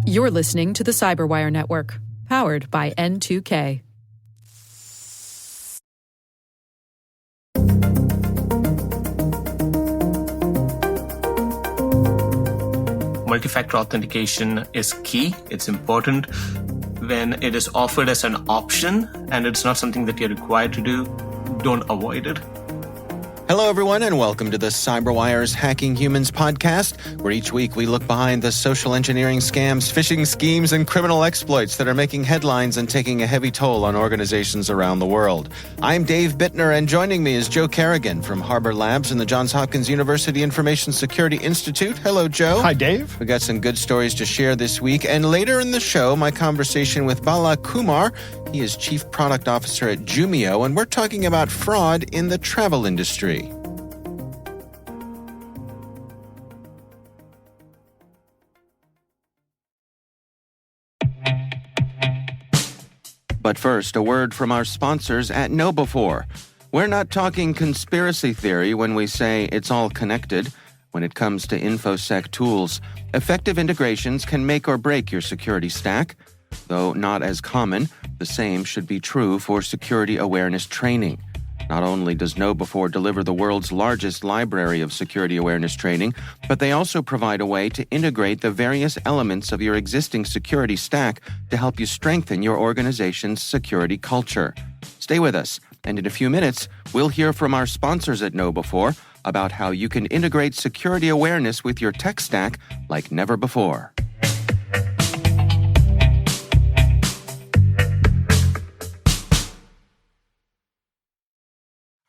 You're listening to the Cyberwire Network, powered by N2K. Multi-factor authentication is key. It's important. When it is offered as an option and it's not something that you're required to do, don't avoid it. Hello, everyone, and welcome to the CyberWire's Hacking Humans podcast, where each week we look behind the social engineering scams, phishing schemes, and criminal exploits that are making headlines and taking a heavy toll on organizations around the world. I'm Dave Bittner, and joining me is Joe Carrigan from Harbor Labs and the Johns Hopkins University Information Security Institute. Hello, Joe. Hi, Dave. We got some good stories to share this week, and later in the show, my conversation with Bala Kumar. He is Chief Product Officer at Jumio, and we're talking about fraud in the travel industry. But first, a word from our sponsors at KnowBe4. We're not talking conspiracy theory when we say it's all connected. When it comes to InfoSec tools, effective integrations can make or break your security stack. Though not as common, the same should be true for security awareness training. Not only does KnowBe4 deliver the world's largest library of security awareness training, but they also provide a way to integrate the various elements of your existing security stack to help you strengthen your organization's security culture. Stay with us, and in a few minutes, we'll hear from our sponsors at KnowBe4 about how you can integrate security awareness with your tech stack like never before.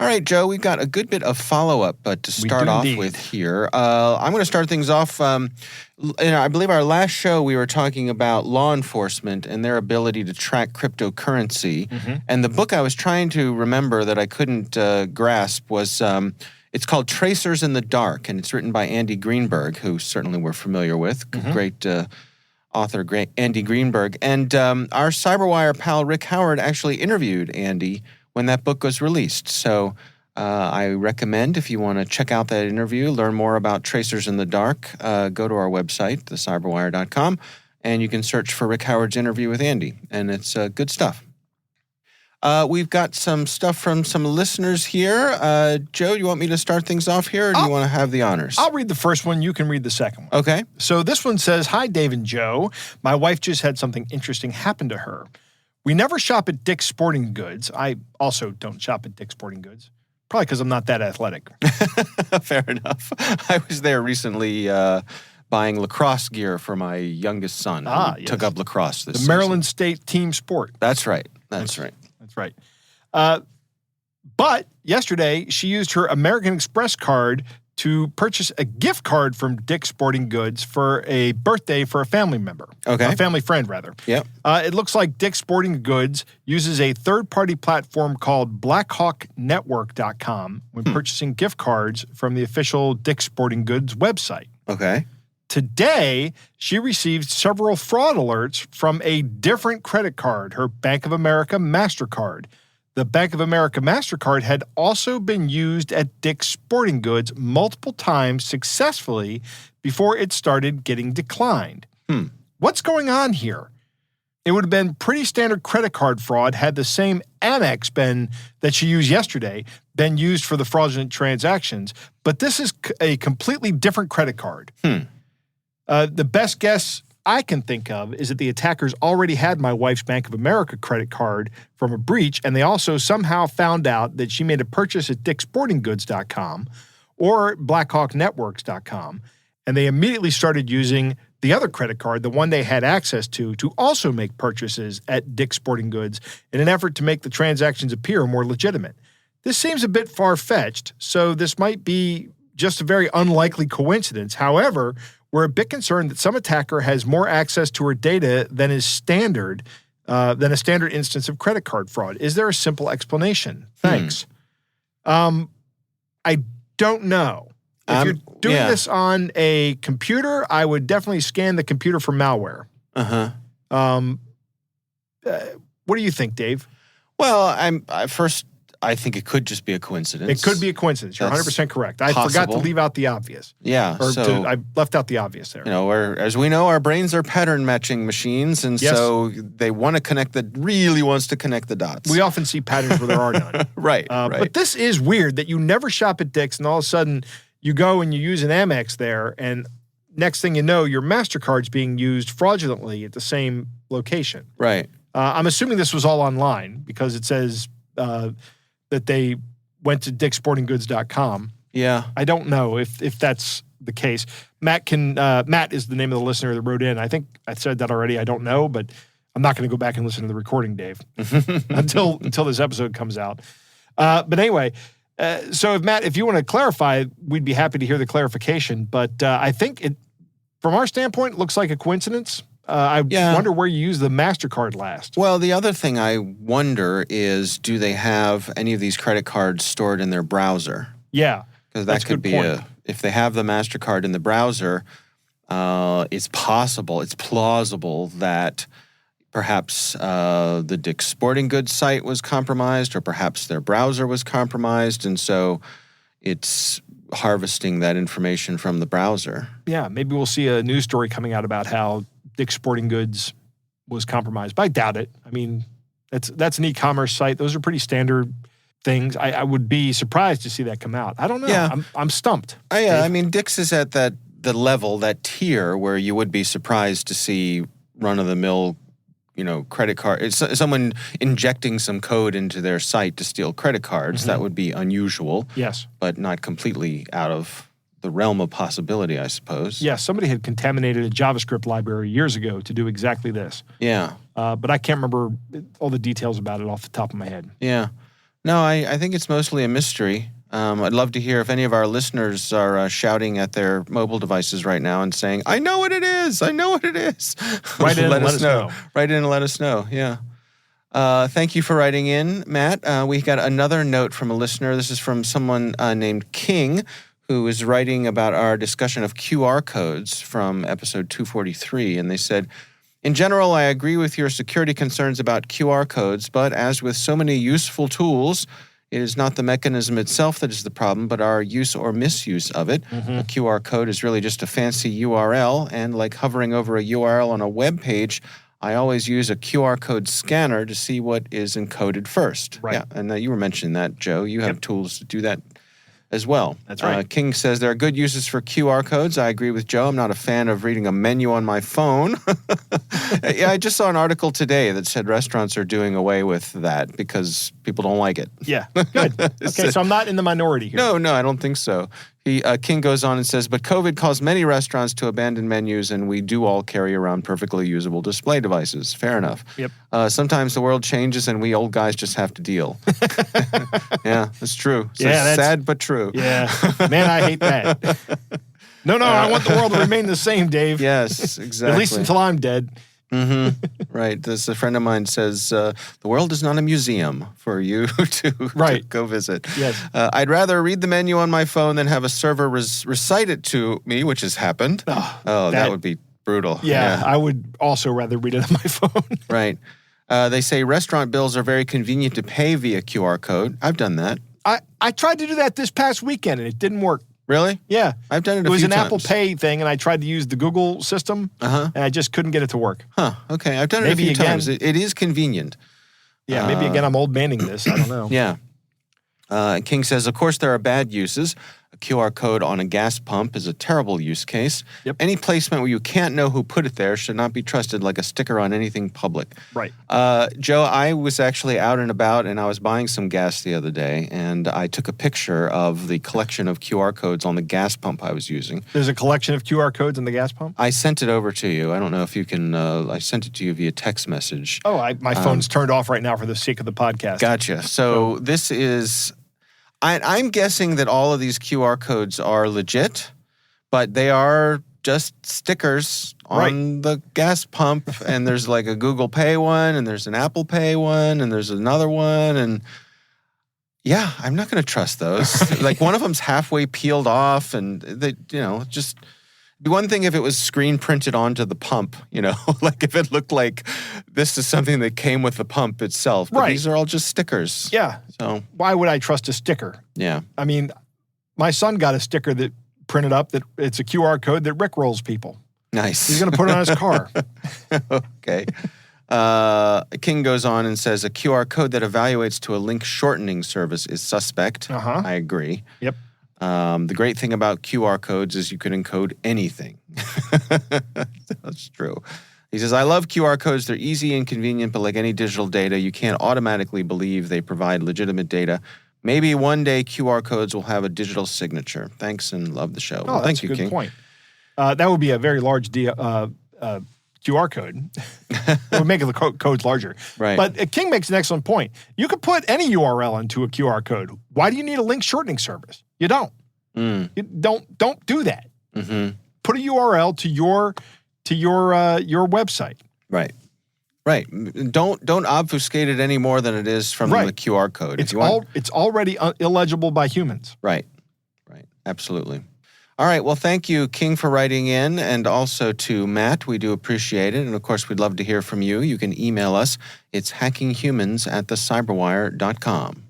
All right, Joe, we've got a good bit of follow-up to start off with here. I'm going to start things off. I believe our last show we were talking about law enforcement and their ability to track cryptocurrency. Mm-hmm. And the book I was trying to remember that I couldn't grasp was, it's called Tracers in the Dark, and it's written by Andy Greenberg, who certainly we're familiar with. Mm-hmm. Great author, Andy Greenberg. And our CyberWire pal Rick Howard actually interviewed Andy when that book was released. So I recommend, if you want to check out that interview, learn more about Tracers in the Dark, go to our website, thecyberwire.com, and you can search for Rick Howard's interview with Andy, and it's good stuff. We've got some stuff from some listeners here. Joe, you want me to start things off here, or do you want to have the honors? I'll read the first one. You can read the second one. Okay. So this one says, "Hi, Dave and Joe. My wife just had something interesting happen to her. We never shop at Dick's Sporting Goods. I also don't shop at Dick's Sporting Goods. Probably because I'm not that athletic." Fair enough. I was there recently buying lacrosse gear for my youngest son. Yes. Took up lacrosse this season. Maryland State team sport. That's right. That's right. But yesterday, she used her American Express card to purchase a gift card from Dick's Sporting Goods for a birthday for a family member. Okay. A family friend, rather. Yep. It looks like Dick's Sporting Goods uses a third-party platform called BlackhawkNetwork.com when purchasing gift cards from the official Dick's Sporting Goods website. Okay. Today, she received several fraud alerts from a different credit card, her Bank of America MasterCard. The Bank of America MasterCard had also been used at Dick's Sporting Goods multiple times successfully before it started getting declined. What's going on here? It would have been pretty standard credit card fraud had the same Amex that she used yesterday been used for the fraudulent transactions, but this is a completely different credit card. The best guess I can think of is that the attackers already had my wife's Bank of America credit card from a breach, and they also somehow found out that she made a purchase at DickSportingGoods.com or BlackhawkNetworks.com, and they immediately started using the other credit card, the one they had access to also make purchases at Dick's Sporting Goods in an effort to make the transactions appear more legitimate. This seems a bit far-fetched, so this might be just a very unlikely coincidence. However, we're a bit concerned that some attacker has more access to her data than is standard, than a standard instance of credit card fraud. Is there a simple explanation? Thanks. I don't know. If you're doing this on a computer, I would definitely scan the computer for malware. What do you think, Dave? Well, I think it could just be a coincidence. It could be a coincidence. You're 100% correct. I forgot to leave out the obvious. Yeah. I left out the obvious there. As we know, our brains are pattern matching machines, and so they want to really wants to connect the dots. We often see patterns where there are none. Right. But this is weird that you never shop at Dick's, and all of a sudden you go and you use an Amex there, and next thing you know, your MasterCard's being used fraudulently at the same location. Right. I'm assuming this was all online because it says that they went to dicksportinggoods.com. Yeah. I don't know if that's the case. Matt is the name of the listener that wrote in. I think I said that already. I don't know, but I'm not going to go back and listen to the recording, Dave, until this episode comes out. But anyway, so if you want to clarify, we'd be happy to hear the clarification. But I think from our standpoint, it looks like a coincidence. I wonder where you use the MasterCard last. Well, the other thing I wonder is, do they have any of these credit cards stored in their browser? Yeah. Because that could be if they have the MasterCard in the browser, it's plausible that perhaps the Dick's Sporting Goods site was compromised, or perhaps their browser was compromised, and so it's harvesting that information from the browser. Yeah, maybe we'll see a news story coming out about how Dick's Sporting Goods was compromised, but I doubt it. I mean, that's an e-commerce site. Those are pretty standard things. I would be surprised to see that come out. I don't know. Yeah. I'm stumped. I mean, Dick's is at the level, that tier where you would be surprised to see run-of-the-mill, credit card. It's someone injecting some code into their site to steal credit cards. That would be unusual. Yes. But not completely out of the realm of possibility, I suppose. Yeah, somebody had contaminated a JavaScript library years ago to do exactly this. Yeah. But I can't remember all the details about it off the top of my head. Yeah. No, I think it's mostly a mystery. I'd love to hear if any of our listeners are shouting at their mobile devices right now and saying, I know what it is. I know what it is. Write in and let us know. Write in and let us know. Yeah. Thank you for writing in, Matt. We got another note from a listener. This is from someone named King, who is writing about our discussion of QR codes from episode 243. And they said, in general, I agree with your security concerns about QR codes, but as with so many useful tools, it is not the mechanism itself that is the problem, but our use or misuse of it. A QR code is really just a fancy URL, and like hovering over a URL on a web page, I always use a QR code scanner to see what is encoded first. Right. Yeah, and you were mentioning that, Joe. You have tools to do that as well. That's right. King says there are good uses for QR codes. I agree with Joe. I'm not a fan of reading a menu on my phone. Yeah, I just saw an article today that said restaurants are doing away with that because people don't like it. Yeah, good. Okay, so I'm not in the minority here. No, I don't think so. King goes on and says, but COVID caused many restaurants to abandon menus, and we do all carry around perfectly usable display devices. Fair enough. Yep. Sometimes the world changes, and we old guys just have to deal. Yeah, that's true. So yeah, that's sad but true. Yeah. Man, I hate that. No, I want the world to remain the same, Dave. Yes, exactly. At least until I'm dead. Right. This a friend of mine says the world is not a museum for you to go visit. Yes. I'd rather read the menu on my phone than have a server recite it to me, which has happened. That would be brutal. Yeah, I would also rather read it on my phone. Right. They say restaurant bills are very convenient to pay via QR code. I've done that. I tried to do that this past weekend, and it didn't work. Really? Yeah. I've done it a few times. It was an times. Apple Pay thing, and I tried to use the Google system, and I just couldn't get it to work. Huh. Okay. I've done it a few times. It is convenient. Yeah, maybe again I'm old manning this. I don't know. Yeah. King says, of course, there are bad uses. A QR code on a gas pump is a terrible use case. Yep. Any placement where you can't know who put it there should not be trusted like a sticker on anything public. Right. Joe, I was actually out and about, and I was buying some gas the other day, and I took a picture of the collection of QR codes on the gas pump I was using. There's a collection of QR codes in the gas pump? I sent it over to you. I don't know if you can, I sent it to you via text message. Oh, my phone's turned off right now for the sake of the podcast. Gotcha. So this is... I'm guessing that all of these QR codes are legit, but they are just stickers on the gas pump, and there's like a Google Pay one, and there's an Apple Pay one, and there's another one, and yeah, I'm not going to trust those. Like one of them's halfway peeled off, and they, be one thing if it was screen printed onto the pump, like if it looked like this is something that came with the pump itself. But these are all just stickers. Yeah. So why would I trust a sticker? Yeah. I mean, my son got a sticker that printed up that it's a QR code that rickrolls people. Nice. He's going to put it on his car. Okay. King goes on and says a QR code that evaluates to a link shortening service is suspect. I agree. Yep. The great thing about QR codes is you can encode anything. That's true. He says, I love QR codes. They're easy and convenient, but like any digital data, you can't automatically believe they provide legitimate data. Maybe one day QR codes will have a digital signature. Thanks and love the show. Well, thank you, King. That's a good point. That would be a very large QR code. It would make the codes larger. Right. But King makes an excellent point. You could put any URL into a QR code. Why do you need a link shortening service? You don't. You don't do that. Put a URL to your website. Right. Don't obfuscate it any more than it is from the QR code. It's already illegible by humans. Right. Absolutely. All right. Well, thank you, King, for writing in, and also to Matt. We do appreciate it. And, of course, we'd love to hear from you. You can email us. It's hackinghumans@thecyberwire.com.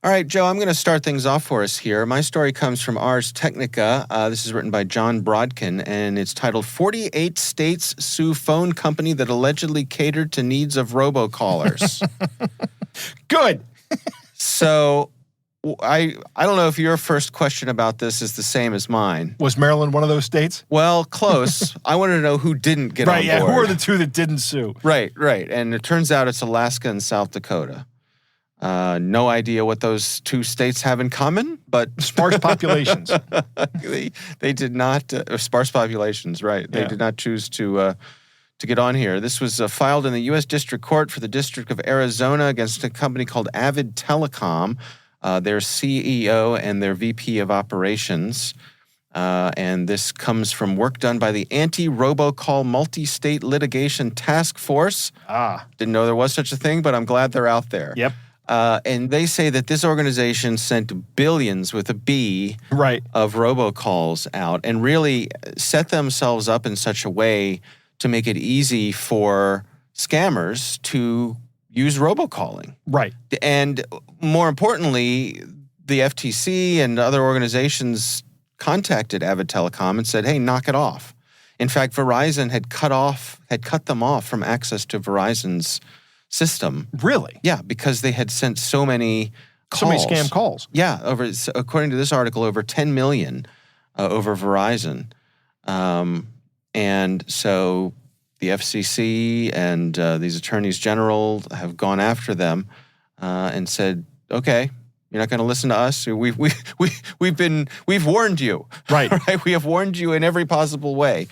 All right, Joe, I'm going to start things off for us here. My story comes from Ars Technica. This is written by John Brodkin, and it's titled 48 States Sue Phone Company That Allegedly Catered to Needs of Robocallers. Good. So I don't know if your first question about this is the same as mine. Was Maryland one of those states? Well, close. I wanted to know who didn't get on board. Who are the two that didn't sue? Right. And it turns out it's Alaska and South Dakota. No idea what those two states have in common, but sparse populations. They did not sparse populations, right? They did not choose to get on here. This was filed in the U.S. District Court for the District of Arizona against a company called Avid Telecom, their CEO and their VP of Operations. And this comes from work done by the Anti-Robocall Multi-State Litigation Task Force. Didn't know there was such a thing, but I'm glad they're out there. Yep. And they say that this organization sent billions with a B of robocalls out and really set themselves up in such a way to make it easy for scammers to use robocalling. Right. And more importantly, the FTC and other organizations contacted Avid Telecom and said, hey, knock it off. In fact, Verizon had cut them off from access to Verizon's system. Really? Yeah, because they had sent so many calls. So many scam calls. Yeah, according to this article, over 10 million over Verizon. And so the FCC and these attorneys general have gone after them and said, okay, you're not going to listen to us. We've warned you. Right. We have warned you in every possible way.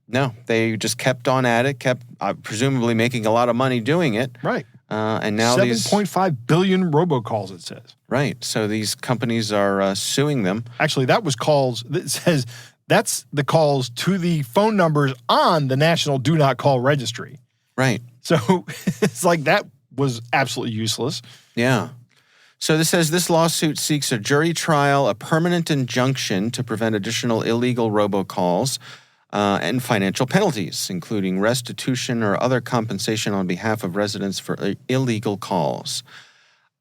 No, they just kept on at it, kept presumably making a lot of money doing it. Right. And now 7.5 billion robocalls, it says. Right. So these companies are suing them. Actually, that was calls. It says that's the calls to the phone numbers on the National Do Not Call Registry. Right. So it's like that was absolutely useless. Yeah. So this says this lawsuit seeks a jury trial, a permanent injunction to prevent additional illegal robocalls, and financial penalties, including restitution or other compensation on behalf of residents for illegal calls.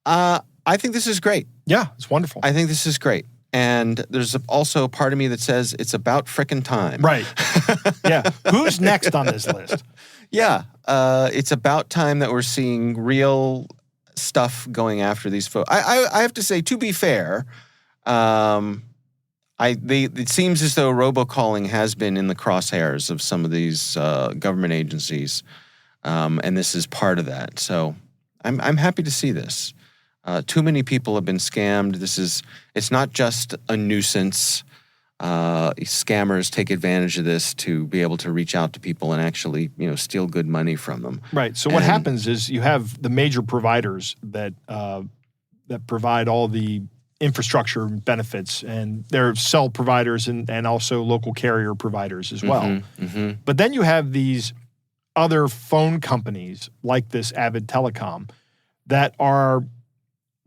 I think this is great. Yeah, it's wonderful. I think this is great. And there's also a part of me that says it's about frickin' time. Right. Yeah. Who's next on this list? Yeah. It's about time that we're seeing real stuff going after these folks. I have to say, to be fair, it seems as though robocalling has been in the crosshairs of some of these government agencies, and this is part of that. So I'm happy to see this. Too many people have been scammed. It's not just a nuisance. Scammers take advantage of this to be able to reach out to people and actually, steal good money from them. Right. So what happens is you have the major providers that provide all the infrastructure benefits, and they're cell providers and also local carrier providers as well. But then you have these other phone companies like this Avid Telecom that are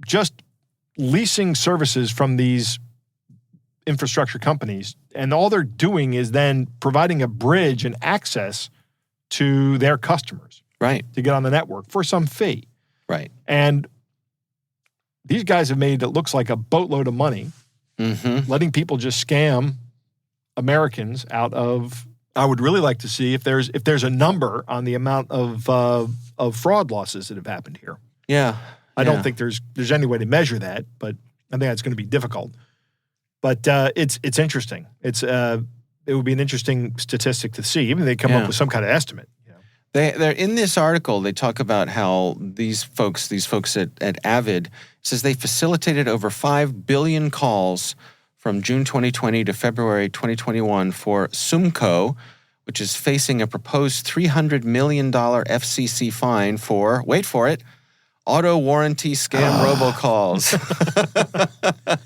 just leasing services from these infrastructure companies, and all they're doing is then providing a bridge and access to their customers Right. to get on the network for some fee. Right. And these guys have made it looks like a boatload of money, letting people just scam Americans out of. I would really like to see if there's a number on the amount of fraud losses that have happened here. Yeah. I don't think there's any way to measure that, but I think that's going to be difficult. But it's interesting. It would be an interesting statistic to see. Even if they come up with some kind of estimate. They're in this article. They talk about how these folks at Avid, says they facilitated over 5 billion calls from June 2020 to February 2021 for Sumco, which is facing a proposed $300 million FCC fine for, wait for it, auto warranty scam robocalls.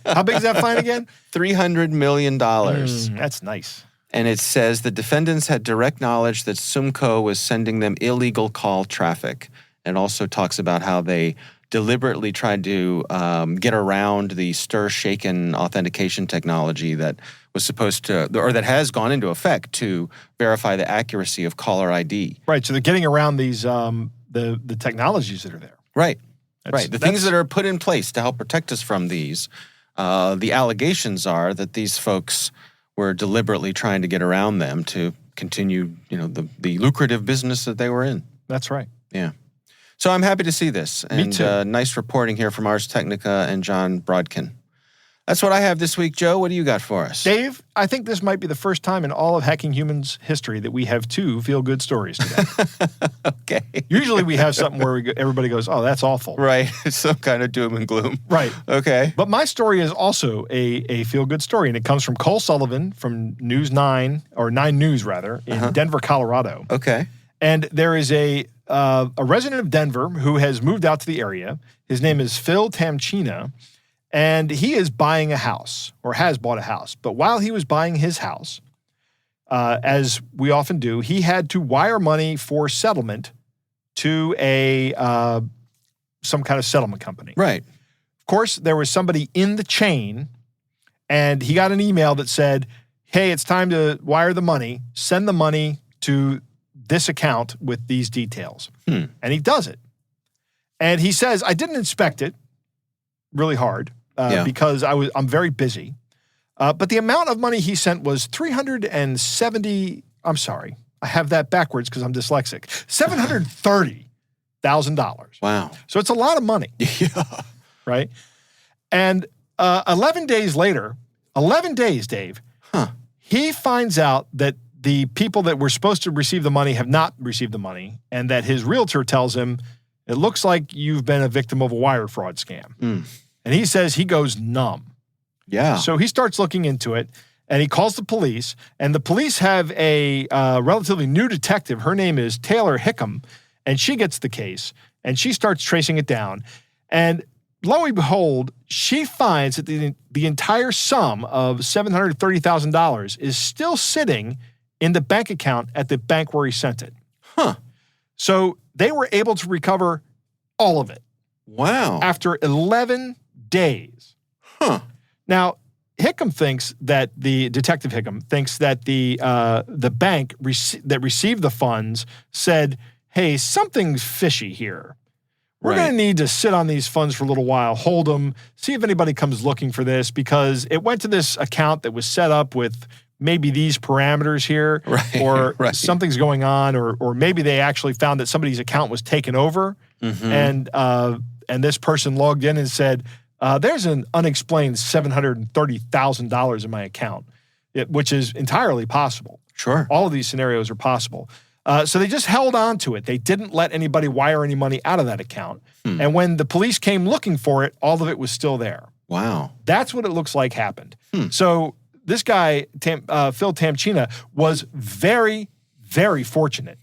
How big is that fine again? $300 million. That's nice. And it says the defendants had direct knowledge that Sumco was sending them illegal call traffic. And also talks about how they deliberately tried to get around the stir-shaken authentication technology that was supposed to, or that has gone into effect to verify the accuracy of caller ID. Right. So they're getting around these the technologies that are there. Right. The things that are put in place to help protect us from these. The allegations are that these folks were deliberately trying to get around them to continue, the lucrative business that they were in. That's right. Yeah. So I'm happy to see this. Me too. Nice reporting here from Ars Technica and John Brodkin. That's what I have this week, Joe. What do you got for us? Dave, I think this might be the first time in all of Hacking Humans history that we have 2 feel-good stories today. Okay. Usually we have something where everybody goes, oh, that's awful. Right. Some kind of doom and gloom. Right. Okay. But my story is also a feel-good story, and it comes from Cole Sullivan from News 9, or 9 News, rather, in Denver, Colorado. Okay. And there is a resident of Denver who has moved out to the area. His name is Phil Tamchina. And he is buying a house, or has bought a house. But while he was buying his house, as we often do, he had to wire money for settlement to some kind of settlement company. Right. Of course, there was somebody in the chain, and he got an email that said, hey, it's time to wire the money. Send the money to this account with these details. And he does it. And he says, I didn't inspect it really hard. Because I'm very busy. But the amount of money he sent was $370, I'm sorry, I have that backwards because I'm dyslexic, $730,000. Wow. So it's a lot of money. Yeah. Right? And 11 days later, 11 days, Dave, he finds out that the people that were supposed to receive the money have not received the money, and that his realtor tells him, it looks like you've been a victim of a wire fraud scam. And he says he goes numb. Yeah. So he starts looking into it, and he calls the police, and the police have a relatively new detective. Her name is Taylor Hickam, and she gets the case, and she starts tracing it down. And lo and behold, she finds that the entire sum of $730,000 is still sitting in the bank account at the bank where he sent it. So they were able to recover all of it. Wow. After 11 days. Now, Hickam thinks that the detective Hickam thinks that the bank that received the funds said, "Hey, something's fishy here. We're going to need to sit on these funds for a little while, hold them, see if anybody comes looking for this, because it went to this account that was set up with maybe these parameters here, or something's going on, or maybe they actually found that somebody's account was taken over, and this person logged in and said, there's an unexplained $730,000 in my account," which is entirely possible. Sure. All of these scenarios are possible. So they just held on to it. They didn't let anybody wire any money out of that account. And when the police came looking for it, all of it was still there. Wow. That's what it looks like happened. So this guy, Phil Tamchina, was very, very fortunate.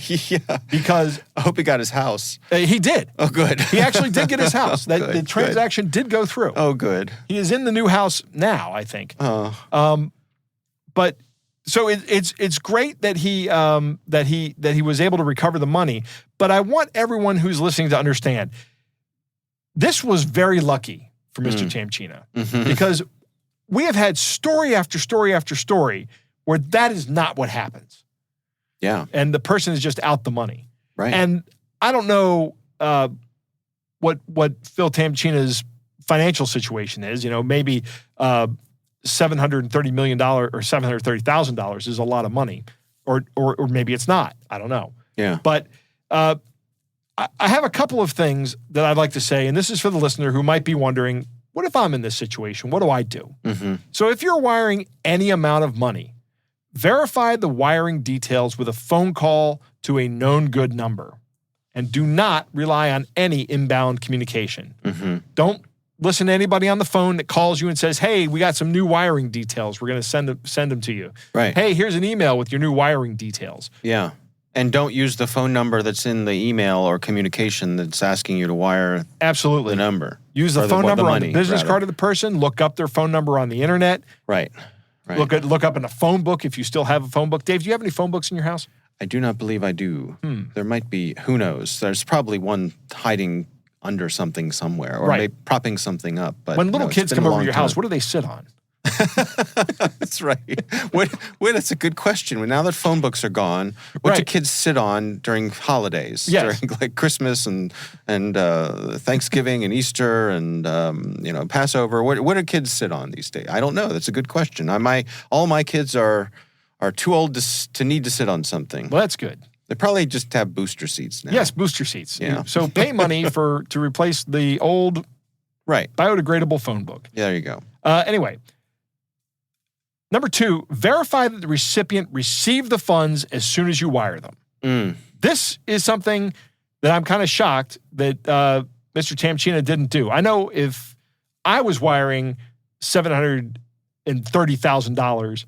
Yeah. Because I hope he got his house. He did. Oh, good. He actually did get his house. The transaction did go through. Oh, good. He is in the new house now, I think. But so it's great that he was able to recover the money. But I want everyone who's listening to understand, this was very lucky for Mr. Tamchina, because we have had story after story after story where that is not what happens. Yeah. And the person is just out the money. Right. And I don't know what Phil Tamcina's financial situation is. Maybe $730 million or $730,000 is a lot of money, or maybe it's not. I don't know. Yeah. But I have a couple of things that I'd like to say, and this is for the listener who might be wondering, what if I'm in this situation? What do I do? Mm-hmm. So if you're wiring any amount of money, verify the wiring details with a phone call to a known good number, and do not rely on any inbound communication. Mm-hmm. Don't listen to anybody on the phone that calls you and says, hey, we got some new wiring details. We're going to send them to you. Right. Hey, here's an email with your new wiring details. Yeah. And don't use the phone number that's in the email or communication that's asking you to wire Absolutely. the number. Use the phone number on the business rather. card of the person. Look up their phone number on the internet. Right. Right. Look up in a phone book if you still have a phone book. Dave, do you have any phone books in your house? I do not believe I do. There might be, who knows? There's probably one hiding under something somewhere, or Right. maybe propping something up. But When little no, it's kids been come a over long to your house, time. what do they sit on? That's right. That's a good question. Now that phone books are gone, what do Right. kids sit on during holidays? Yes. During like Christmas and Thanksgiving and Easter and Passover. What do kids sit on these days? I don't know. That's a good question. All my kids are too old to need to sit on something. Well, that's good. They probably just have booster seats now. Yes, booster seats. Yeah. So pay money to replace the old Right. biodegradable phone book. There you go. Anyway, number 2, verify that the recipient received the funds as soon as you wire them. This is something that I'm kind of shocked that Mr. Tamcina didn't do. I know if I was wiring $730,000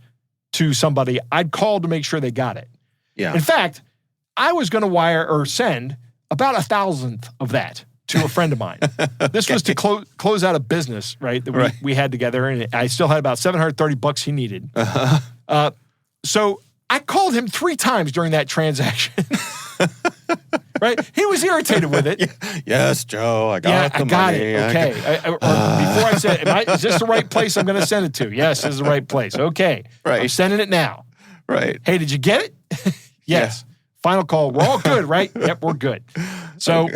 to somebody, I'd call to make sure they got it. Yeah. In fact, I was going to wire or send about 1,000th of that to a friend of mine. This was to close out a business, right, that we had together, and I still had about $730 he needed. So I called him 3 times during that transaction. Right? He was irritated with it. Yes, Joe, I got the I got money. it. Okay. Before I said, is this the right place I'm going to send it to? Yes, this is the right place. Okay. Right. I'm sending it now. Right. Hey, did you get it? Yes. Final call. We're all good, right? Yep, we're good. So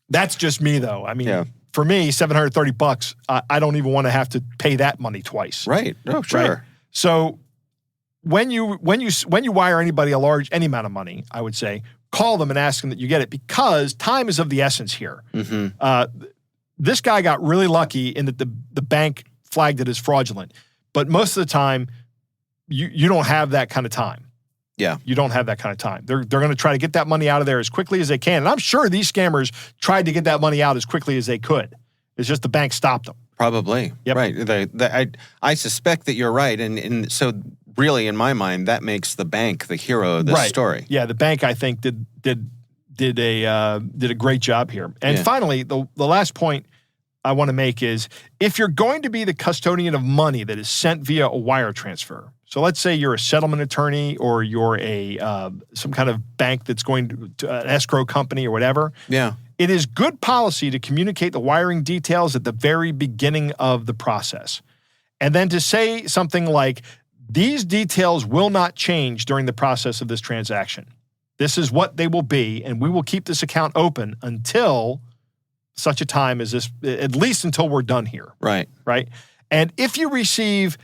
that's just me, though. I mean, for me, $730, I don't even want to have to pay that money twice. Right. Oh, sure. Right? So when you wire anybody any amount of money, I would say, call them and ask them that you get it, because time is of the essence here. Mm-hmm. This guy got really lucky in that the bank flagged it as fraudulent, but most of the time, you don't have that kind of time. Yeah. You don't have that kind of time. They're going to try to get that money out of there as quickly as they can. And I'm sure these scammers tried to get that money out as quickly as they could. It's just the bank stopped them. Probably. Yep. Right. I suspect that you're right. And so really, in my mind, that makes the bank the hero of this story. Yeah, the bank, I think, did a great job here. And finally, the last point I want to make is, if you're going to be the custodian of money that is sent via a wire transfer, so let's say you're a settlement attorney or you're some kind of bank that's going to an escrow company or whatever. Yeah. It is good policy to communicate the wiring details at the very beginning of the process. And then to say something like, these details will not change during the process of this transaction. This is what they will be, and we will keep this account open until such a time as this, at least until we're done here. Right. Right? And if you receive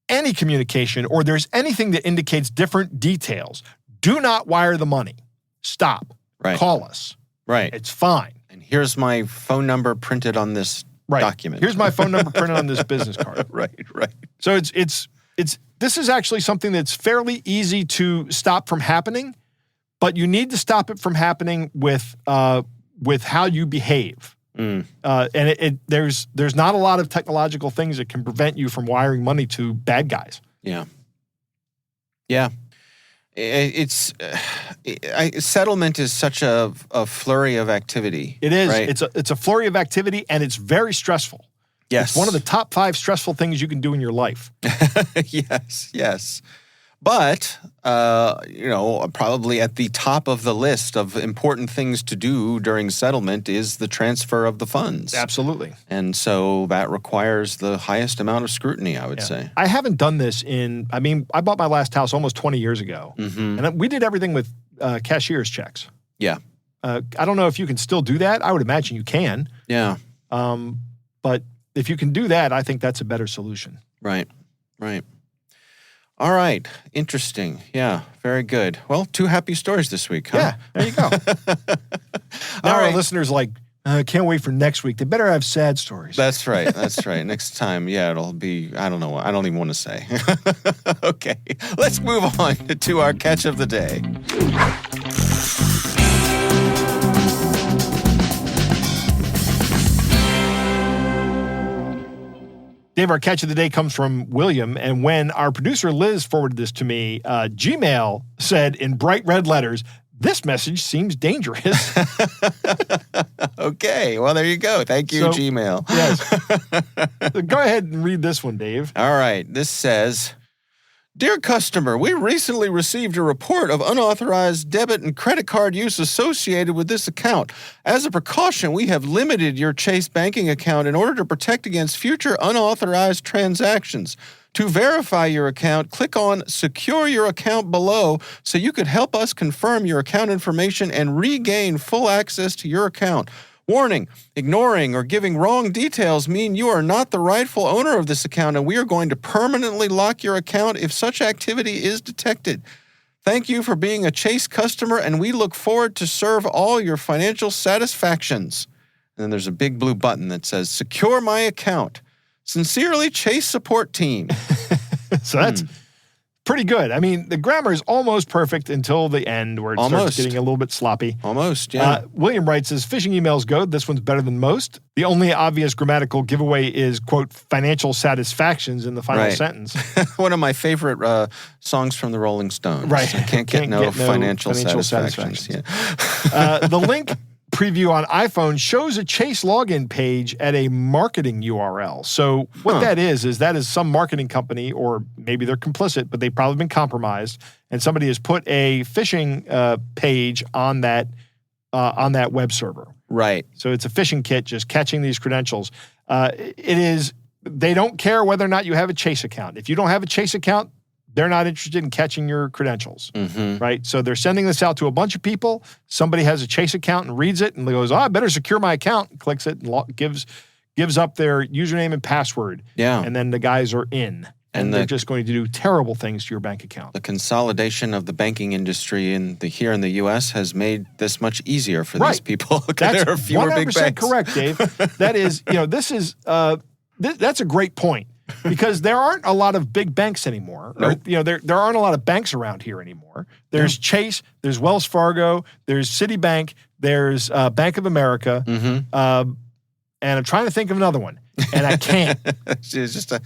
any communication or there's anything that indicates different details, do not wire the money. Stop. Right. Call us. Right. It's fine. And here's my phone number printed on this document. Here's my phone number printed on this business card. Right. So this is actually something that's fairly easy to stop from happening, but you need to stop it from happening with how you behave. And there's not a lot of technological things that can prevent you from wiring money to bad guys. Yeah. It's settlement is such a flurry of activity. It is. Right? It's a flurry of activity, and it's very stressful. Yes. It's one of the top 5 stressful things you can do in your life. Yes. But, probably at the top of the list of important things to do during settlement is the transfer of the funds. Absolutely. And so that requires the highest amount of scrutiny, I would say. I haven't done this I bought my last house almost 20 years ago. Mm-hmm. And we did everything with cashier's checks. Yeah. I don't know if you can still do that. I would imagine you can. Yeah. But if you can do that, I think that's a better solution. Right. All right. Interesting. Yeah. Very good. Well, 2 happy stories this week, huh? Yeah. There you go. Now our listeners can't wait for next week. They better have sad stories. That's right. Next time, it'll be, I don't know. I don't even want to say. Okay. Let's move on to our catch of the day. Dave, our catch of the day comes from William, and when our producer Liz forwarded this to me, Gmail said in bright red letters, "This message seems dangerous." Okay, well, there you go. Thank you, Gmail. Yes. Go ahead and read this one, Dave. All right, this says, "Dear customer, we recently received a report of unauthorized debit and credit card use associated with this account. As a precaution, we have limited your Chase banking account in order to protect against future unauthorized transactions. To verify your account, click on Secure Your Account below so you could help us confirm your account information and regain full access to your account. Warning, ignoring or giving wrong details mean you are not the rightful owner of this account, and we are going to permanently lock your account if such activity is detected. Thank you for being a Chase customer, and we look forward to serve all your financial satisfactions." And then there's a big blue button that says, "Secure my account. Sincerely, Chase Support Team." So that's pretty good. I mean, the grammar is almost perfect until the end where it starts getting a little bit sloppy. Almost, yeah. William writes, as phishing emails go, this one's better than most. The only obvious grammatical giveaway is, quote, financial satisfactions in the final sentence. One of my favorite songs from the Rolling Stones. Right. I can't get no financial satisfactions. Yeah. The link preview on iPhone shows a Chase login page at a marketing URL. So what that is some marketing company, or maybe they're complicit, but they've probably been compromised, and somebody has put a phishing page on that web server. Right. So it's a phishing kit just catching these credentials. They don't care whether or not you have a Chase account. If you don't have a Chase account, they're not interested in catching your credentials, right? So they're sending this out to a bunch of people. Somebody has a Chase account and reads it and goes, I better secure my account, and clicks it and gives up their username and password. Yeah. And then the guys are in. And they're just going to do terrible things to your bank account. The consolidation of the banking industry here in the U.S. has made this much easier for these people because there are fewer big banks. 100% correct, Dave. That is, that's a great point. Because there aren't a lot of big banks anymore. Nope. There aren't a lot of banks around here anymore. There's Chase, there's Wells Fargo, there's Citibank, there's Bank of America, and I'm trying to think of another one, and I can't. There's just a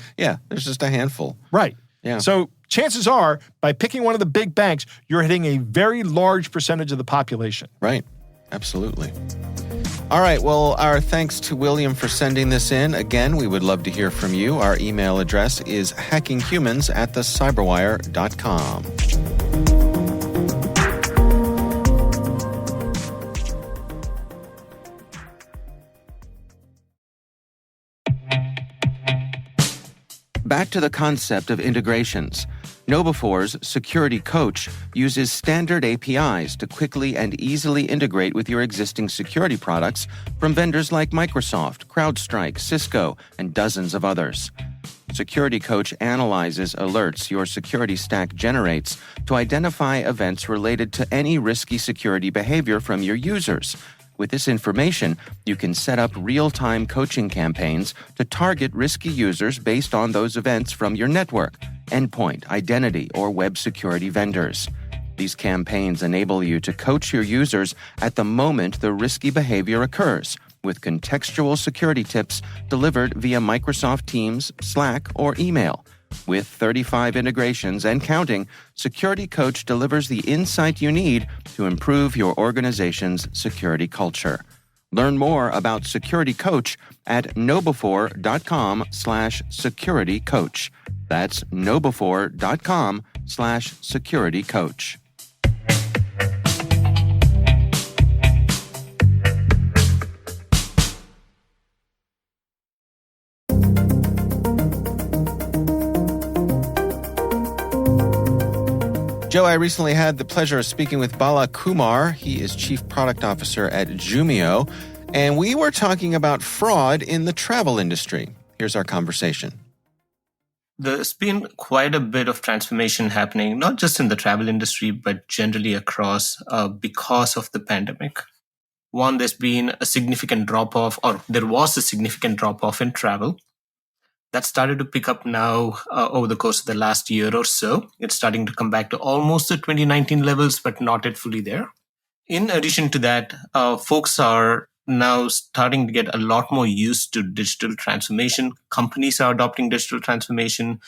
handful. Right. Yeah. So chances are, by picking one of the big banks, you're hitting a very large percentage of the population. Right. Absolutely. All right, well, our thanks to William for sending this in. Again, we would love to hear from you. Our email address is hackinghumans@thecyberwire.com. Back to the concept of integrations. KnowBe4's Security Coach uses standard APIs to quickly and easily integrate with your existing security products from vendors like Microsoft, CrowdStrike, Cisco, and dozens of others. Security Coach analyzes alerts your security stack generates to identify events related to any risky security behavior from your users. With this information, you can set up real-time coaching campaigns to target risky users based on those events from your network, endpoint, identity, or web security vendors. These campaigns enable you to coach your users at the moment the risky behavior occurs, with contextual security tips delivered via Microsoft Teams, Slack, or email. With 35 integrations and counting, Security Coach delivers the insight you need to improve your organization's security culture. Learn more about Security Coach at knowbe4.com/securitycoach. That's knowbe4.com/ joe.com/securitycoach. Joe, I recently had the pleasure of speaking with Bala Kumar. He is Chief Product Officer at Jumio, and we were talking about fraud in the travel industry. Here's our conversation. There's been quite a bit of transformation happening, not just in the travel industry, but generally across because of the pandemic. One, there's been a significant drop-off, or there was a significant drop-off in travel. That started to pick up now over the course of the last year or so. It's starting to come back to almost the 2019 levels, but not yet fully there. In addition to that, folks are now starting to get a lot more used to digital transformation. Companies are adopting digital transformation.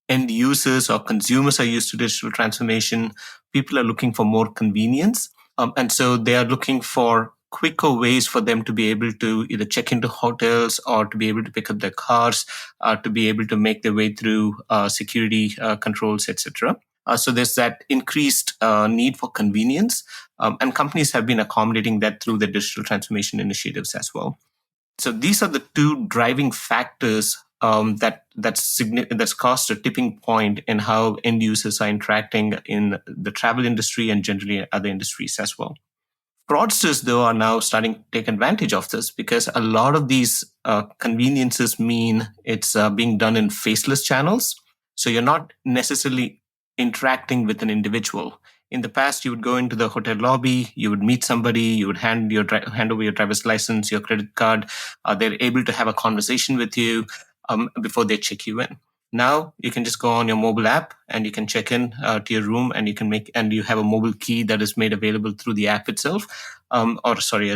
End users or consumers are used to digital transformation. People are looking for more convenience. And so they are looking for quicker ways for them to be able to either check into hotels or to be able to pick up their cars, to be able to make their way through security controls, etc. So there's that increased need for convenience, and companies have been accommodating that through their digital transformation initiatives as well. So these are the two driving factors that's caused a tipping point in how end users are interacting in the travel industry and generally other industries as well. Fraudsters, though, are now starting to take advantage of this because a lot of these conveniences mean it's being done in faceless channels. So you're not necessarily interacting with an individual. In the past, you would go into the hotel lobby, you would meet somebody, you would hand over your driver's license, your credit card. They're able to have a conversation with you before they check you in. Now you can just go on your mobile app and you can check in to your room, and you have a mobile key that is made available through the app itself, a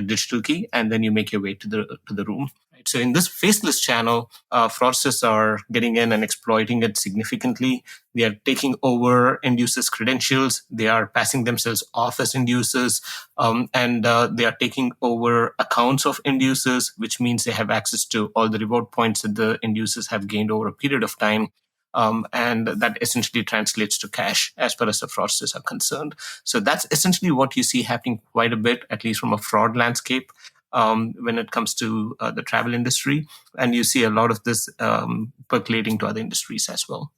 digital key, and then you make your way to the room. So in this faceless channel, fraudsters are getting in and exploiting it significantly. They are taking over end users' credentials. They are passing themselves off as end users, and they are taking over accounts of end users, which means they have access to all the reward points that the end users have gained over a period of time. And that essentially translates to cash as far as the fraudsters are concerned. So that's essentially what you see happening quite a bit, at least from a fraud landscape. When it comes to the travel industry, and you see a lot of this percolating to other industries as well.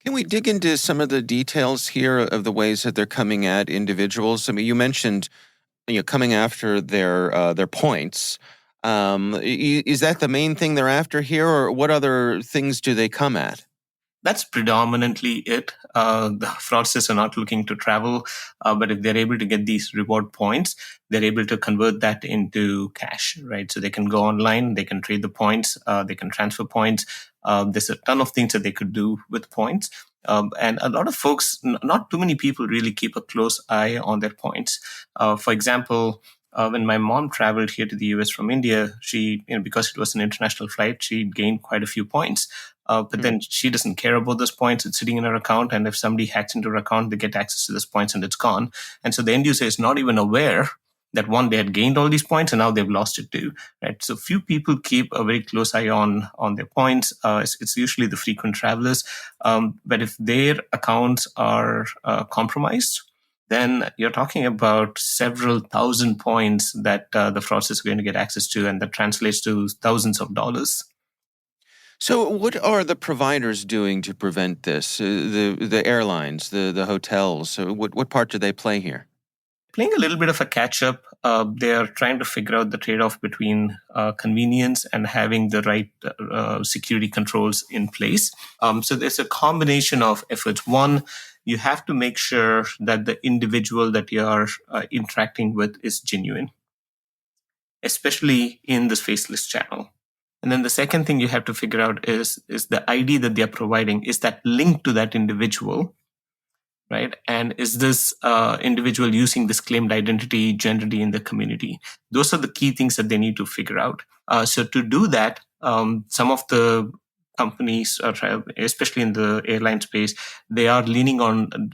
Can we dig into some of the details here of the ways that they're coming at individuals? I mean, you mentioned coming after their points. Is that the main thing they're after here, or what other things do they come at? That's predominantly it. The fraudsters are not looking to travel, but if they're able to get these reward points, they're able to convert that into cash, right? So they can go online, they can trade the points, they can transfer points. There's a ton of things that they could do with points. And a lot of folks, not too many people really keep a close eye on their points. For example, when my mom traveled here to the US from India, she, because it was an international flight, she gained quite a few points. But then she doesn't care about those points. It's sitting in her account. And if somebody hacks into her account, they get access to those points and it's gone. And so the end user is not even aware that one, they had gained all these points and now they've lost it too, right? So few people keep a very close eye on their points. It's usually the frequent travelers. But if their accounts are compromised, then you're talking about several thousand points that the fraudsters are going to get access to, and that translates to thousands of dollars. So what are the providers doing to prevent this? The airlines, the hotels, what part do they play here? Playing a little bit of a catch-up. They are trying to figure out the trade-off between convenience and having the right security controls in place. So there's a combination of efforts. One, you have to make sure that the individual that you are interacting with is genuine, especially in this faceless channel. And then the second thing you have to figure out is the ID that they are providing, is that linked to that individual, right? And is this individual using this claimed identity generally in the community? Those are the key things that they need to figure out. So to do that, some of the companies, especially in the airline space, they are leaning on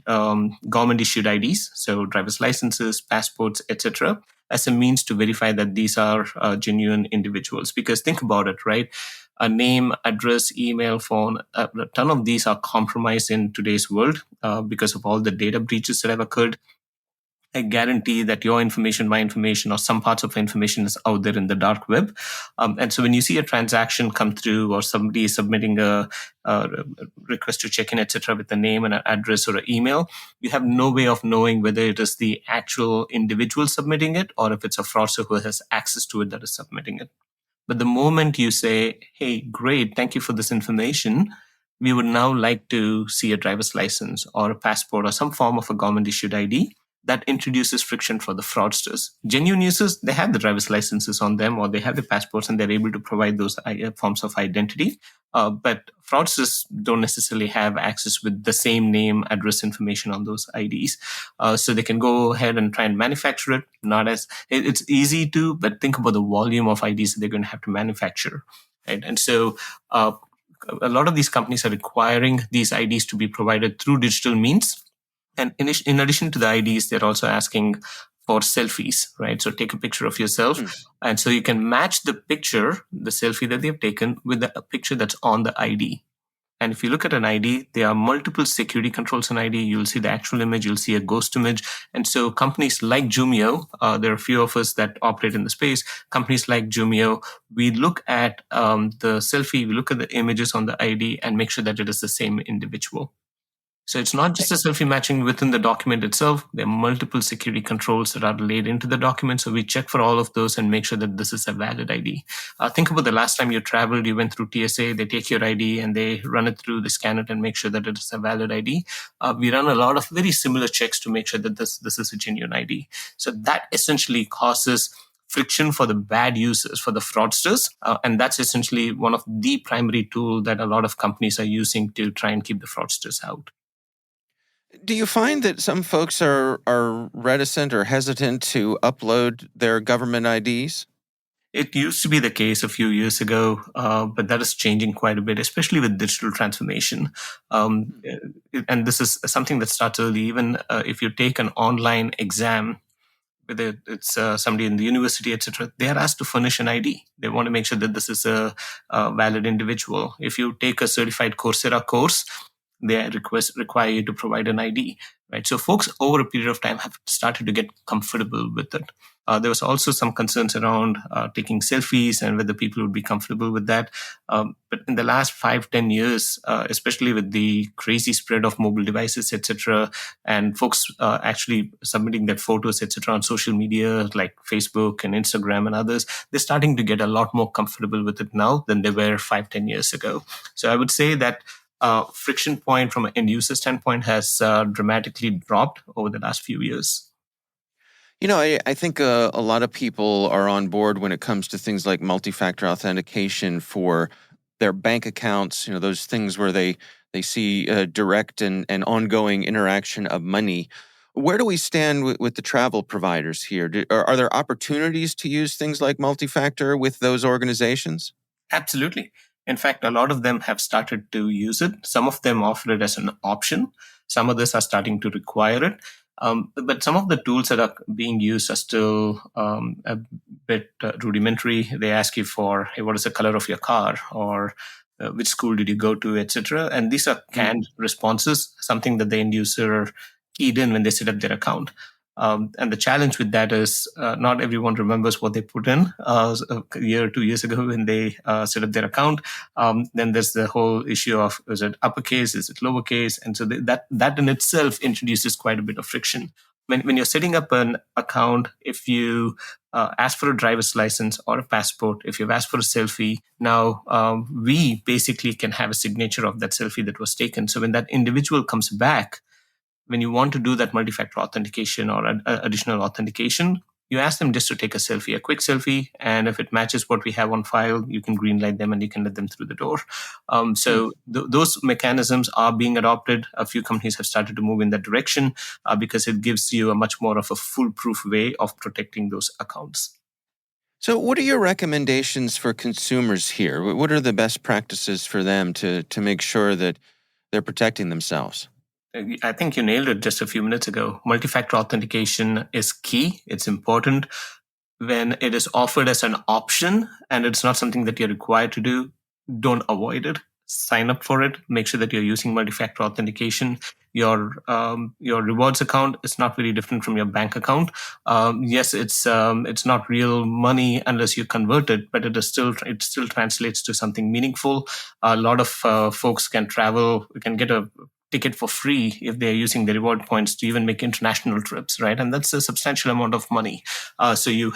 government-issued IDs, so driver's licenses, passports, etc., as a means to verify that these are genuine individuals. Because think about it, right? A name, address, email, phone, a ton of these are compromised in today's world because of all the data breaches that have occurred. I guarantee that your information, my information, or some parts of information is out there in the dark web. And so when you see a transaction come through or somebody is submitting a request to check in, etc., with a name and an address or an email, you have no way of knowing whether it is the actual individual submitting it or if it's a fraudster who has access to it that is submitting it. But the moment you say, hey, great, thank you for this information, we would now like to see a driver's license or a passport or some form of a government issued ID, that introduces friction for the fraudsters. Genuine users, they have the driver's licenses on them or they have the passports and they're able to provide those forms of identity. But fraudsters don't necessarily have access with the same name, address information on those IDs. So they can go ahead and try and manufacture it. It's easy to, but think about the volume of IDs that they're going to have to manufacture. Right? And so a lot of these companies are requiring these IDs to be provided through digital means. And in addition to the IDs, they're also asking for selfies, right? So take a picture of yourself. And so you can match the picture, the selfie that they've taken, with the picture that's on the ID. And if you look at an ID, there are multiple security controls on ID. You'll see the actual image, you'll see a ghost image. And so companies like Jumio, there are a few of us that operate in the space. Companies like Jumio, we look at the selfie, we look at the images on the ID and make sure that it is the same individual. So it's not just a selfie matching within the document itself. There are multiple security controls that are laid into the document. So we check for all of those and make sure that this is a valid ID. Think about the last time you traveled, you went through TSA, they take your ID and they run it through, they scan it and make sure that it is a valid ID. We run a lot of very similar checks to make sure that this is a genuine ID. So that essentially causes friction for the bad users, for the fraudsters. And that's essentially one of the primary tools that a lot of companies are using to try and keep the fraudsters out. Do you find that some folks are reticent or hesitant to upload their government IDs? It used to be the case a few years ago, but that is changing quite a bit, especially with digital transformation. And this is something that starts early. Even if you take an online exam, whether it's somebody in the university, etc., they are asked to furnish an ID. They want to make sure that this is a valid individual. If you take a certified Coursera course, they require you to provide an ID, right? So folks over a period of time have started to get comfortable with it. There was also some concerns around taking selfies and whether people would be comfortable with that. But in the last 5-10 years, especially with the crazy spread of mobile devices, etc., and folks actually submitting their photos, etc., on social media like Facebook and Instagram and others, they're starting to get a lot more comfortable with it now than they were 5-10 years ago. So I would say that friction point from an end user standpoint has dramatically dropped over the last few years. You know, I think a lot of people are on board when it comes to things like multi-factor authentication for their bank accounts, those things where they see direct and ongoing interaction of money. Where do we stand with the travel providers here? Are there opportunities to use things like multi-factor with those organizations? Absolutely. In fact, a lot of them have started to use it. Some of them offer it as an option. Some others are starting to require it. But some of the tools that are being used are still a bit rudimentary. They ask you for, hey, what is the color of your car, or which school did you go to, etc. And these are canned responses, something that the end user keyed in when they set up their account. And the challenge with that is not everyone remembers what they put in a year or 2 years ago when they set up their account. Then there's the whole issue of, is it uppercase, is it lowercase? And so that in itself introduces quite a bit of friction. When you're setting up an account, if you ask for a driver's license or a passport, if you've asked for a selfie, now we basically can have a signature of that selfie that was taken. So when that individual comes back, when you want to do that multi-factor authentication or additional authentication, you ask them just to take a quick selfie, and if it matches what we have on file, you can greenlight them and you can let them through the door. Those mechanisms are being adopted. A few companies have started to move in that direction because it gives you a much more of a foolproof way of protecting those accounts. So what are your recommendations for consumers here? What are the best practices for them to make sure that they're protecting themselves? I think you nailed it just a few minutes ago. Multi-factor authentication is key. It's important. When it is offered as an option and it's not something that you're required to do, don't avoid it. Sign up for it. Make sure that you're using multi-factor authentication. Your rewards account is not very different from your bank account. Yes, it's not real money unless you convert it, but it still translates to something meaningful. A lot of folks can get a ticket for free if they're using the reward points to even make international trips, right? And that's a substantial amount of money. So you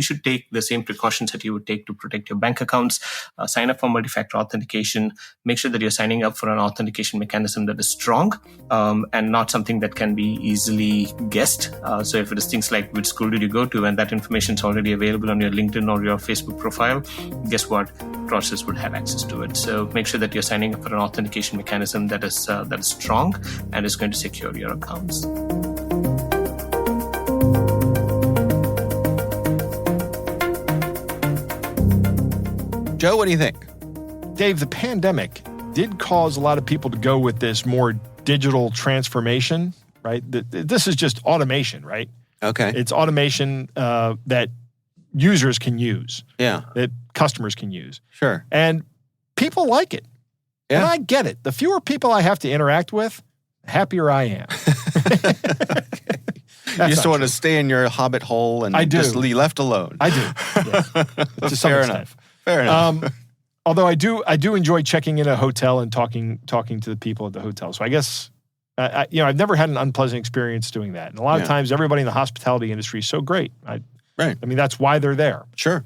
should take the same precautions that you would take to protect your bank accounts. Sign up for multi-factor authentication. Make sure that you're signing up for an authentication mechanism that is strong and not something that can be easily guessed. So if it is things like which school did you go to and that information is already available on your LinkedIn or your Facebook profile, guess what? Fraudsters would have access to it. So make sure that you're signing up for an authentication mechanism that is strong and is going to secure your accounts. Joe, what do you think? Dave, the pandemic did cause a lot of people to go with this more digital transformation, right? This is just automation, right? Okay. It's automation that users can use. Yeah. That customers can use. Sure. And people like it. Yeah. And I get it. The fewer people I have to interact with, the happier I am. You just want to stay in your hobbit hole and just be left alone. I do. Yes. Fair enough. Fair enough. Although I do enjoy checking in a hotel and talking to the people at the hotel. So I guess I've never had an unpleasant experience doing that. And a lot of times, everybody in the hospitality industry is so great. Right. I mean, that's why they're there. Sure.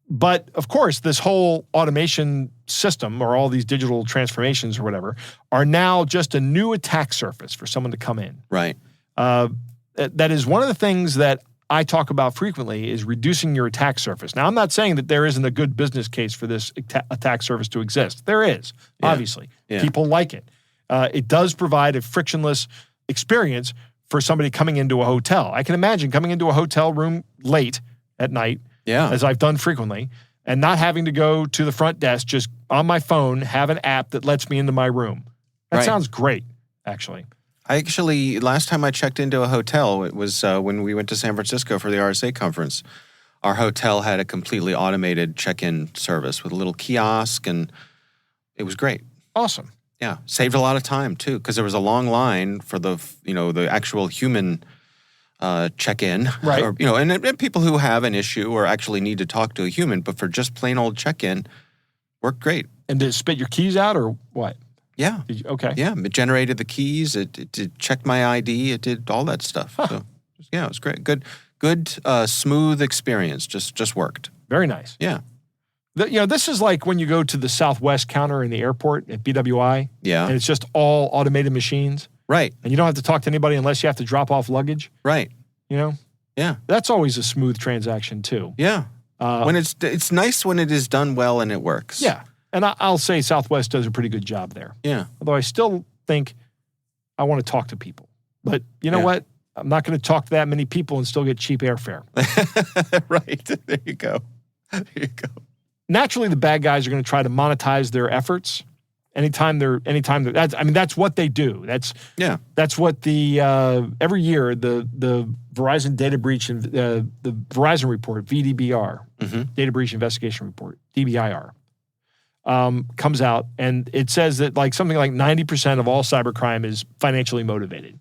But of course, this whole automation system or all these digital transformations or whatever are now just a new attack surface for someone to come in. Right. That is one of the things that I talk about frequently is reducing your attack surface. Now, I'm not saying that there isn't a good business case for this attack surface to exist. There is, obviously. Yeah. People like it. It does provide a frictionless experience for somebody coming into a hotel. I can imagine coming into a hotel room late at night, as I've done frequently, and not having to go to the front desk, just on my phone, have an app that lets me into my room. That sounds great, actually. Last time I checked into a hotel, it was when we went to San Francisco for the RSA conference. Our hotel had a completely automated check-in service with a little kiosk, and it was great. Awesome. Yeah, saved a lot of time too, because there was a long line for the actual human check-in, right? Or, and people who have an issue or actually need to talk to a human, but for just plain old check-in, worked great. And did it spit your keys out or what? Yeah. Okay. Yeah, it generated the keys. It checked my ID. It did all that stuff. Huh. So it was great. Good, smooth experience. Just worked. Very nice. Yeah. This is like when you go to the Southwest counter in the airport at BWI. Yeah. And it's just all automated machines. Right. And you don't have to talk to anybody unless you have to drop off luggage. Right. Yeah. That's always a smooth transaction too. Yeah. When it's nice when it is done well and it works. Yeah. And I'll say Southwest does a pretty good job there. Yeah. Although I still think I want to talk to people. But you know what? I'm not going to talk to that many people and still get cheap airfare. Right. There you go. Naturally, the bad guys are going to try to monetize their efforts anytime that's what they do. That's what the every year the Verizon data breach and the Verizon report, VDBR, data breach investigation report, DBIR, comes out, and it says that something like 90% of all cybercrime is financially motivated.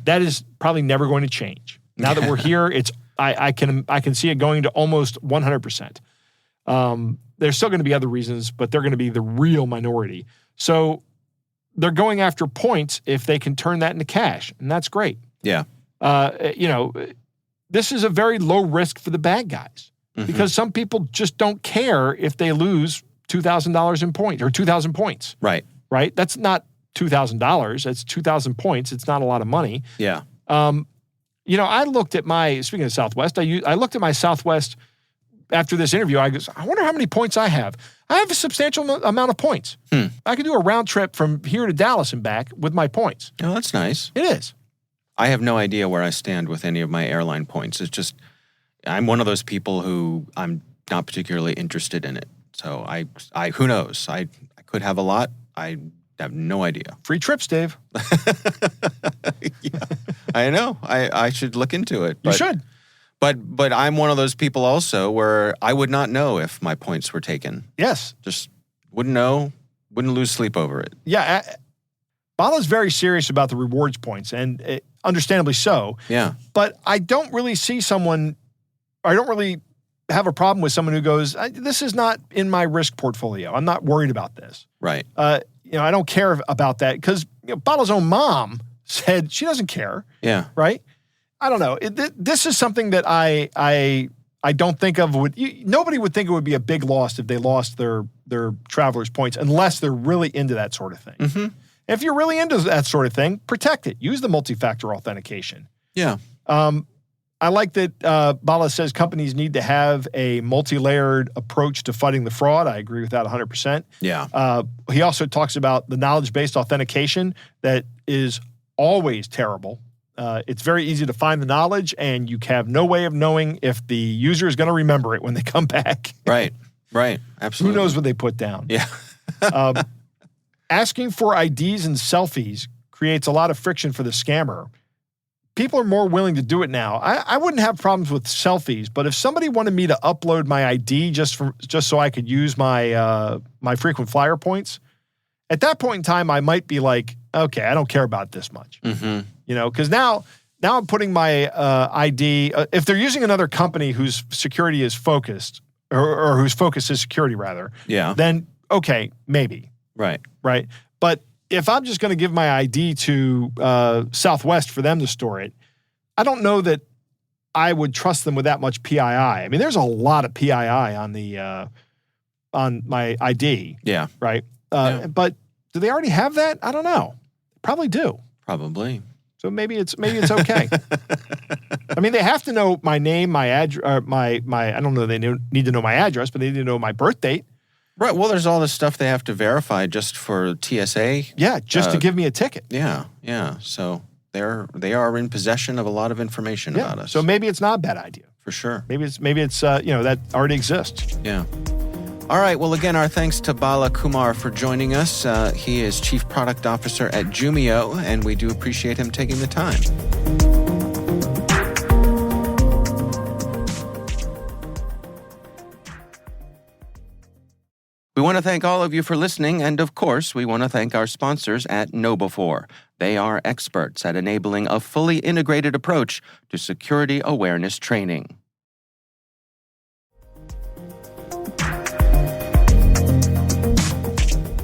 That is probably never going to change. Now that we're here, I can see it going to almost 100%. There's still going to be other reasons, but they're going to be the real minority. So they're going after points if they can turn that into cash, and that's great. Yeah. This is a very low risk for the bad guys because some people just don't care if they lose $2,000 in points or 2,000 points. Right. Right? That's not $2,000. That's 2,000 points. It's not a lot of money. Yeah. I looked at speaking of Southwest, I looked at my Southwest after this interview. I wonder how many points I have. I have a substantial amount of points. I could do a round trip from here to Dallas and back with my points. Oh, that's nice. It is. I have no idea where I stand with any of my airline points. It's just, I'm one of those people who I'm not particularly interested in it. So I who knows? I could have a lot. I have no idea. Free trips, Dave. Yeah, I know. I should look into it. You should. But I'm one of those people also where I would not know if my points were taken. Yes. Just wouldn't know, wouldn't lose sleep over it. Yeah. Bala's very serious about the rewards points, and understandably so. Yeah. But I don't really have a problem with someone who goes, this is not in my risk portfolio. I'm not worried about this. Right. I don't care about that because Bala's own mom said she doesn't care. Yeah. Right? I don't know. This is something that I don't think of. Nobody would think it would be a big loss if they lost their traveler's points unless they're really into that sort of thing. Mm-hmm. If you're really into that sort of thing, protect it. Use the multi-factor authentication. Yeah. I like that Bala says companies need to have a multi-layered approach to fighting the fraud. I agree with that 100%. Yeah. He also talks about the knowledge-based authentication that is always terrible. It's very easy to find the knowledge, and you have no way of knowing if the user is going to remember it when they come back. Right. Absolutely. Who knows what they put down? Yeah. Asking for IDs and selfies creates a lot of friction for the scammer. People are more willing to do it now. I wouldn't have problems with selfies, but if somebody wanted me to upload my ID just so I could use my my frequent flyer points, at that point in time, I might be like, okay, I don't care about this much. Mm-hmm. Because now I'm putting my ID. If they're using another company whose security is focused, or whose focus is security rather, then okay, maybe. Right. But if I'm just going to give my ID to Southwest for them to store it, I don't know that I would trust them with that much PII. I mean, there's a lot of PII on the on my ID. Yeah. Right. But do they already have that? I don't know. Probably do. Probably. So maybe it's okay. I mean, they have to know my name, my address, my. I don't know. They need to know my address, but they need to know my birth date. Right. Well, there's all this stuff they have to verify just for TSA. Yeah, just to give me a ticket. Yeah. So they are in possession of a lot of information about us. So maybe it's not a bad idea. For sure. Maybe it's that already exists. Yeah. All right. Well, again, our thanks to Bala Kumar for joining us. He is Chief Product Officer at Jumio, and we do appreciate him taking the time. We want to thank all of you for listening, and of course, we want to thank our sponsors at KnowBe4. They are experts at enabling a fully integrated approach to security awareness training.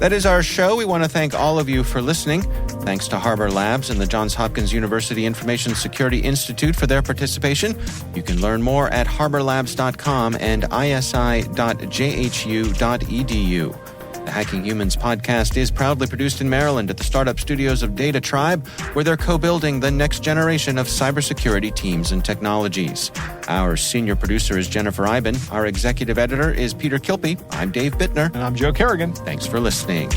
That is our show. We want to thank all of you for listening. Thanks to Harbor Labs and the Johns Hopkins University Information Security Institute for their participation. You can learn more at harborlabs.com and isi.jhu.edu. The Hacking Humans podcast is proudly produced in Maryland at the startup studios of Data Tribe, where they're co-building the next generation of cybersecurity teams and technologies. Our senior producer is Jennifer Iben. Our executive editor is Peter Kilpie. I'm Dave Bittner. And I'm Joe Kerrigan. Thanks for listening.